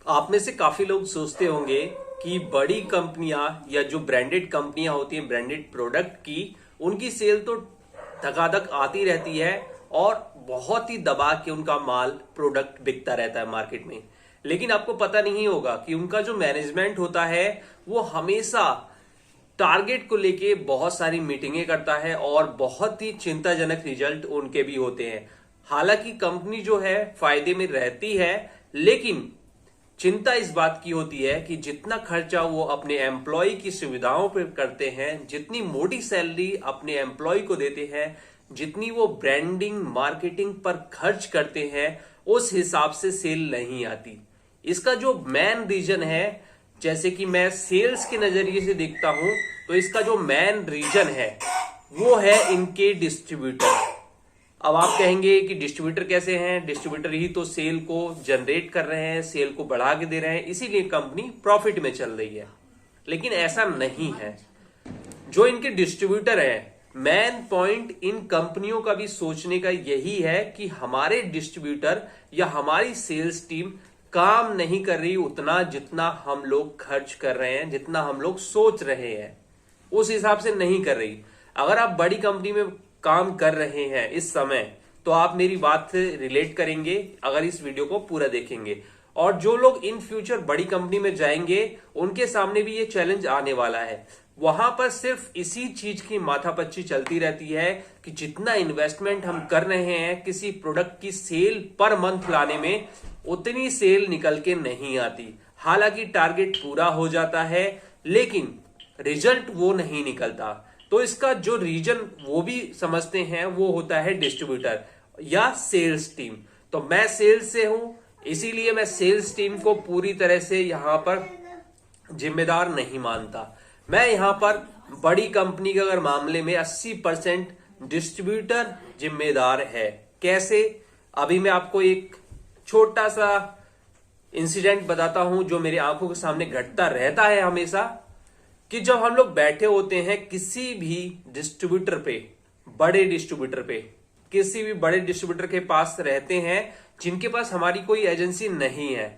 आप में से काफी लोग सोचते होंगे कि बड़ी कंपनियां या जो ब्रांडेड कंपनियां होती हैं ब्रांडेड प्रोडक्ट की, उनकी सेल तो धकाधक आती रहती है और बहुत ही दबा के उनका माल प्रोडक्ट बिकता रहता है मार्केट में। लेकिन आपको पता नहीं होगा कि उनका जो मैनेजमेंट होता है वो हमेशा टारगेट को लेके बहुत सारी मीटिंगें करता है और बहुत ही चिंताजनक रिजल्ट उनके भी होते हैं। हालांकि कंपनी जो है फायदे में रहती है, लेकिन चिंता इस बात की होती है कि जितना खर्चा वो अपने एम्प्लॉय की सुविधाओं पर करते हैं, जितनी मोटी सैलरी अपने एम्प्लॉय को देते हैं, जितनी वो ब्रांडिंग मार्केटिंग पर खर्च करते हैं, उस हिसाब से सेल नहीं आती। इसका जो मेन रीजन है, जैसे कि मैं सेल्स के नजरिए से देखता हूं, तो इसका जो मेन रीजन है वो है इनके डिस्ट्रीब्यूटर। अब आप कहेंगे कि डिस्ट्रीब्यूटर कैसे हैं? डिस्ट्रीब्यूटर ही तो सेल को जनरेट कर रहे हैं, सेल को बढ़ा के दे रहे हैं, इसीलिए कंपनी प्रॉफिट में चल रही है। लेकिन ऐसा नहीं है। जो इनके डिस्ट्रीब्यूटर हैं, मेन पॉइंट इन कंपनियों का भी सोचने का यही है कि हमारे डिस्ट्रीब्यूटर या हमारी सेल्स टीम काम नहीं कर रही उतना जितना हम लोग खर्च कर रहे हैं, जितना हम लोग सोच रहे हैं, उस हिसाब से नहीं कर रही। अगर आप बड़ी कंपनी में काम कर रहे हैं इस समय, तो आप मेरी बात से रिलेट करेंगे अगर इस वीडियो को पूरा देखेंगे। और जो लोग इन फ्यूचर बड़ी कंपनी में जाएंगे, उनके सामने भी ये चैलेंज आने वाला है। वहां पर सिर्फ इसी चीज की माथापच्ची चलती रहती है कि जितना इन्वेस्टमेंट हम कर रहे हैं किसी प्रोडक्ट की सेल पर मंथ लाने में, उतनी सेल निकल के नहीं आती। हालांकि टारगेट पूरा हो जाता है, लेकिन रिजल्ट वो नहीं निकलता। तो इसका जो रीजन वो भी समझते हैं वो होता है डिस्ट्रीब्यूटर या सेल्स टीम। तो मैं सेल्स से हूं, इसीलिए मैं सेल्स टीम को पूरी तरह से यहां पर जिम्मेदार नहीं मानता। मैं यहां पर बड़ी कंपनी के अगर मामले में 80% डिस्ट्रीब्यूटर जिम्मेदार है। कैसे? अभी मैं आपको एक छोटा सा इंसिडेंट बताता हूं जो मेरी आंखों के सामने घटता रहता है हमेशा, कि जब हम लोग बैठे होते हैं किसी भी डिस्ट्रीब्यूटर पे, बड़े डिस्ट्रीब्यूटर पे, किसी भी बड़े डिस्ट्रीब्यूटर के पास रहते हैं जिनके पास हमारी कोई एजेंसी नहीं है,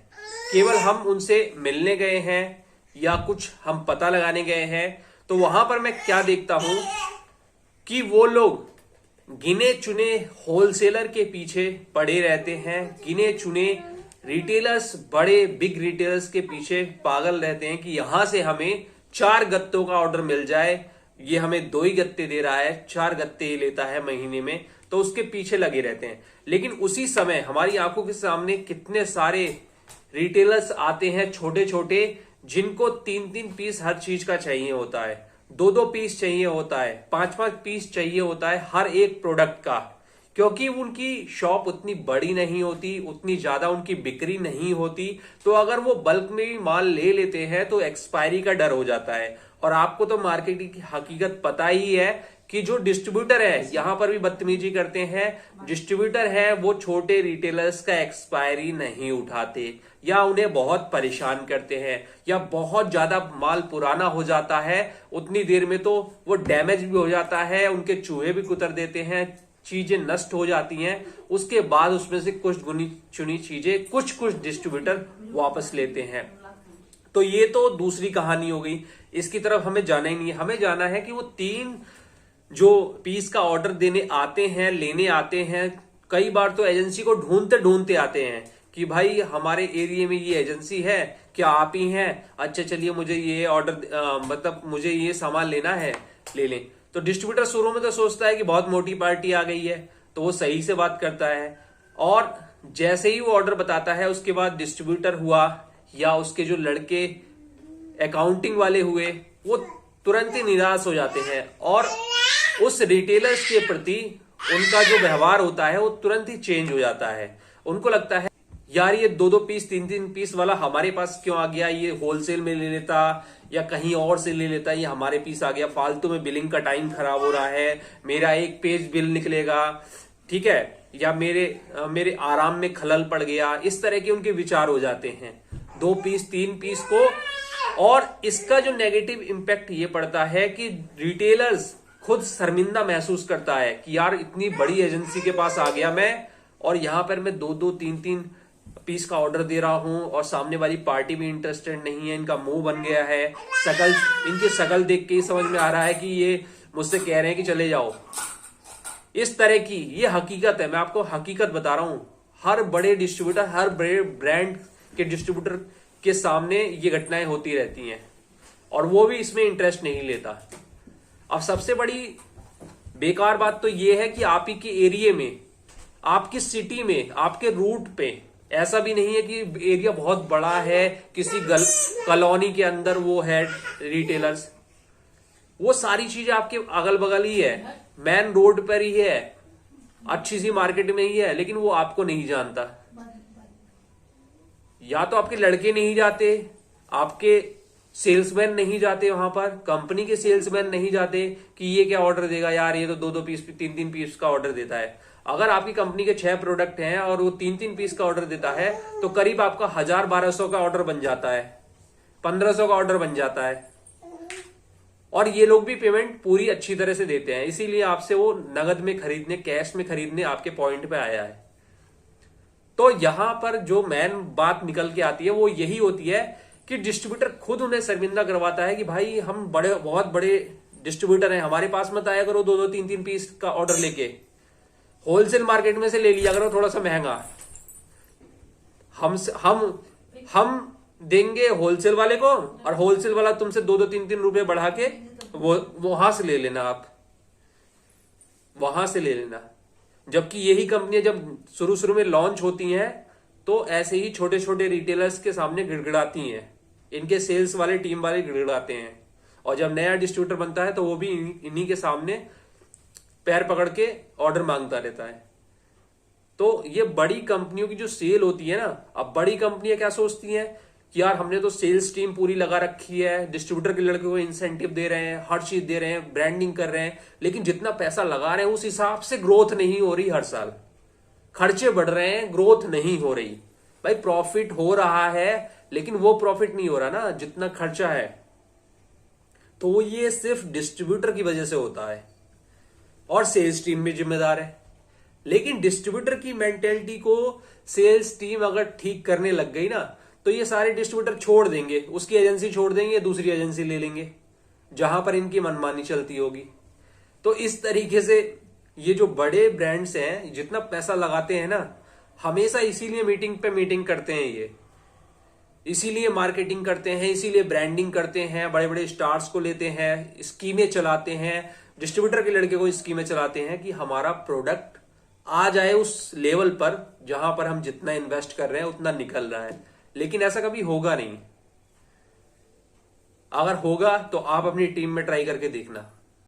केवल हम उनसे मिलने गए हैं या कुछ हम पता लगाने गए हैं, तो वहां पर मैं क्या देखता हूं कि वो लोग गिने चुने होलसेलर के पीछे पड़े रहते हैं, गिने चुने रिटेलर्स, बड़े बिग रिटेलर्स के पीछे पागल रहते हैं कि यहां से हमें 4 गत्तों का ऑर्डर मिल जाए। ये हमें 2 ही गत्ते दे रहा है, 4 गत्ते ही लेता है महीने में, तो उसके पीछे लगे रहते हैं। लेकिन उसी समय हमारी आंखों के सामने कितने सारे रिटेलर्स आते हैं छोटे छोटे, जिनको 3-3 पीस हर चीज का चाहिए होता है, 2-2 पीस चाहिए होता है, 5-5 पीस चाहिए होता है हर एक प्रोडक्ट का, क्योंकि उनकी शॉप उतनी बड़ी नहीं होती, उतनी ज्यादा उनकी बिक्री नहीं होती। तो अगर वो बल्क में भी माल ले लेते हैं तो एक्सपायरी का डर हो जाता है। और आपको तो मार्केटिंग की हकीकत पता ही है कि जो डिस्ट्रीब्यूटर है यहां पर भी बदतमीजी करते हैं। डिस्ट्रीब्यूटर है वो छोटे रिटेलर्स का एक्सपायरी नहीं उठाते, या उन्हें बहुत परेशान करते हैं, या बहुत ज्यादा माल पुराना हो जाता है, उतनी देर में तो वो डैमेज भी हो जाता है, उनके चूहे भी कुतर देते हैं, चीजें नष्ट हो जाती हैं। उसके बाद उसमें से कुछ गुनी चुनी चीजें कुछ डिस्ट्रीब्यूटर वापस लेते हैं। तो ये तो दूसरी कहानी हो गई, इसकी तरफ हमें जाना ही नहीं है। हमें जाना है कि वो 3 जो पीस का ऑर्डर देने आते हैं, लेने आते हैं, कई बार तो एजेंसी को ढूंढते ढूंढते आते हैं कि भाई हमारे एरिया में ये एजेंसी है, क्या आप ही हैं? अच्छा चलिए, मुझे ये ऑर्डर मतलब मुझे ये सामान लेना है, ले लें। तो डिस्ट्रीब्यूटर शुरू में तो सोचता है कि बहुत मोटी पार्टी आ गई है, तो वो सही से बात करता है, और जैसे ही वो ऑर्डर बताता है उसके बाद डिस्ट्रीब्यूटर हुआ या उसके जो लड़के अकाउंटिंग वाले हुए, वो तुरंत ही निराश हो जाते हैं और उस रिटेलर्स के प्रति उनका जो व्यवहार होता है वो तुरंत ही चेंज हो जाता है। उनको लगता है यार ये 2-2 पीस 3-3 पीस वाला हमारे पास क्यों आ गया, ये होलसेल में ले लेता या कहीं और से ले लेता, ये हमारे पीस आ गया, फालतू में बिलिंग का टाइम खराब हो रहा है, मेरा 1 पेज बिल निकलेगा, ठीक है, या मेरे आराम में खलल पड़ गया। इस तरह के उनके विचार हो जाते हैं 2 पीस 3 पीस को। और इसका जो नेगेटिव इंपैक्ट ये पड़ता है कि रिटेलर्स खुद शर्मिंदा महसूस करता है कि यार इतनी बड़ी एजेंसी के पास आ गया मैं, और यहां पर मैं 2-2 3-3 पीस का ऑर्डर दे रहा हूं और सामने वाली पार्टी भी इंटरेस्टेड नहीं है, इनका मुंह बन गया है, शकल, इनकी शकल देख के ही समझ में आ रहा है कि ये मुझसे कह रहे हैं कि चले जाओ, इस तरह की ये हकीकत है। मैं आपको हकीकत बता रहा हूं, हर बड़े डिस्ट्रीब्यूटर, हर बड़े ब्रांड के डिस्ट्रीब्यूटर के सामने ये घटनाएं होती रहती हैं और वो भी इसमें इंटरेस्ट नहीं लेता। अब सबसे बड़ी बेकार बात तो ये है कि आप ही के एरिया में, आपकी सिटी में, आपके रूट पे, ऐसा भी नहीं है कि एरिया बहुत बड़ा है, किसी कॉलोनी के अंदर वो है रिटेलर्स, वो सारी चीजें आपके अगल बगल ही है, मेन रोड पर ही है, अच्छी सी मार्केट में ही है, लेकिन वो आपको नहीं जानता। या तो आपके लड़के नहीं जाते, आपके सेल्समैन नहीं जाते वहां पर, कंपनी के सेल्समैन नहीं जाते कि ये क्या ऑर्डर देगा यार, ये तो 2-2 पीस, 3-3 पीस का ऑर्डर देता है। अगर आपकी कंपनी के 6 प्रोडक्ट हैं और वो 3-3 पीस का ऑर्डर देता है तो करीब आपका 1000-1200 का ऑर्डर बन जाता है, 1500 का ऑर्डर बन जाता है। और ये लोग भी पेमेंट पूरी अच्छी तरह से देते हैं, इसीलिए आपसे वो नगद में खरीदने, कैश में खरीदने आपके पॉइंट पे आया है। तो यहां पर जो मेन बात निकल के आती है वो यही होती है कि डिस्ट्रीब्यूटर खुद उन्हें शर्मिंदा करवाता है कि भाई हम बड़े, बहुत बड़े डिस्ट्रीब्यूटर हैं, हमारे पास मत आया करो 2-2, 3-3 पीस का ऑर्डर लेके, होलसेल मार्केट में से ले लिया करो थोड़ा सा महंगा, हम देंगे होलसेल वाले को और होलसेल वाला तुमसे 2-2, 3-3 रुपए बढ़ा के वो वहां से ले लेना, आप वहां से ले लेना। जबकि यही कंपनियां जब शुरू में लॉन्च होती हैं तो ऐसे ही छोटे छोटे रिटेलर्स के सामने गिड़गिड़ाती हैं, इनके सेल्स वाले, टीम वाले गिड़गिड़ाते हैं, और जब नया डिस्ट्रीब्यूटर बनता है तो वो भी इन्हीं के सामने पैर पकड़ के ऑर्डर मांगता रहता है। तो ये बड़ी कंपनियों की जो सेल होती है ना, अब बड़ी कंपनियां क्या सोचती हैं कि यार हमने तो सेल्स टीम पूरी लगा रखी है, डिस्ट्रीब्यूटर के लड़के को इंसेंटिव दे रहे हैं, हर चीज दे रहे हैं, ब्रांडिंग कर रहे हैं, लेकिन जितना पैसा लगा रहे हैं उस हिसाब से ग्रोथ नहीं हो रही, हर साल खर्चे बढ़ रहे हैं, ग्रोथ नहीं हो रही। भाई प्रॉफिट हो रहा है लेकिन वो प्रॉफिट नहीं हो रहा ना जितना खर्चा है। तो ये सिर्फ डिस्ट्रीब्यूटर की वजह से होता है और सेल्स टीम भी जिम्मेदार है। लेकिन डिस्ट्रीब्यूटर की मेंटेलिटी को सेल्स टीम अगर ठीक करने लग गई ना तो ये सारे डिस्ट्रीब्यूटर छोड़ देंगे, उसकी एजेंसी छोड़ देंगे, दूसरी एजेंसी ले लेंगे जहां पर इनकी मनमानी चलती होगी। तो इस तरीके से ये जो बड़े ब्रांड्स हैं जितना पैसा लगाते हैं ना, हमेशा इसीलिए मीटिंग पे मीटिंग करते हैं, ये इसीलिए मार्केटिंग करते हैं, इसीलिए ब्रांडिंग करते हैं, बड़े बड़े स्टार्स को लेते हैं, स्कीमें चलाते हैं, डिस्ट्रीब्यूटर के लड़के को स्कीमें चलाते हैं कि हमारा प्रोडक्ट आ जाए उस लेवल पर जहां पर हम जितना इन्वेस्ट कर रहे हैं उतना निकल रहा है। लेकिन ऐसा कभी होगा नहीं। अगर होगा तो आप अपनी टीम में ट्राई करके देखना।